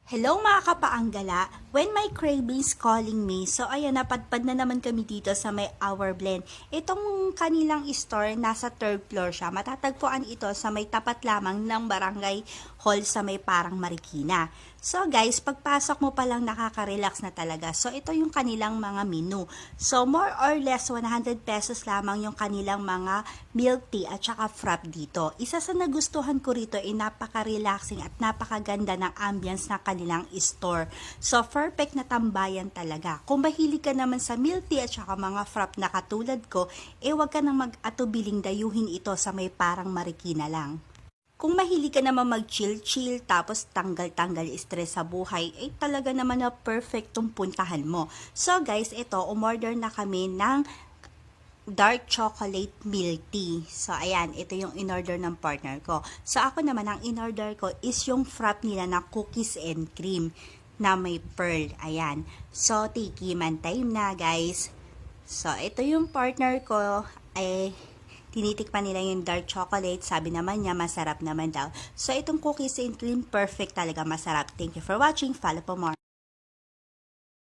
Hello mga kapaanggala, when my cravings calling me, so ayan, napadpad na naman kami dito sa may Our Blend. Itong kanilang store, nasa third floor siya. Matatagpuan ito sa may tapat lamang ng barangay hall sa may Parang Marikina. So guys, pagpasok mo palang nakaka-relax na talaga. So ito yung kanilang mga menu. So more or less 100 pesos lamang yung kanilang mga milk tea at saka frap dito. Isa sa nagustuhan ko rito ay napaka-relaxing at napakaganda ng ambience na kanilang store. So perfect na tambayan talaga. Kung mahilig ka naman sa milk tea at saka mga frap na katulad ko, wag ka nang mag-atubiling dayuhin ito sa may Parang Marikina lang. Kung mahilig ka naman mag-chill-chill tapos tanggal-tanggal stress sa buhay, talaga naman na perfectong puntahan mo. So guys, ito, umorder na kami ng dark chocolate milk tea. So ayan, ito yung in-order ng partner ko. So ako naman, ang in-order ko is yung frap nila na cookies and cream na may pearl. Ayan. So tikiman time na guys. So ito yung partner ko ay tinitikman nila yung dark chocolate. Sabi naman niya, masarap naman daw. So, itong cookies and cream, perfect talaga, masarap. Thank you for watching. Follow for more.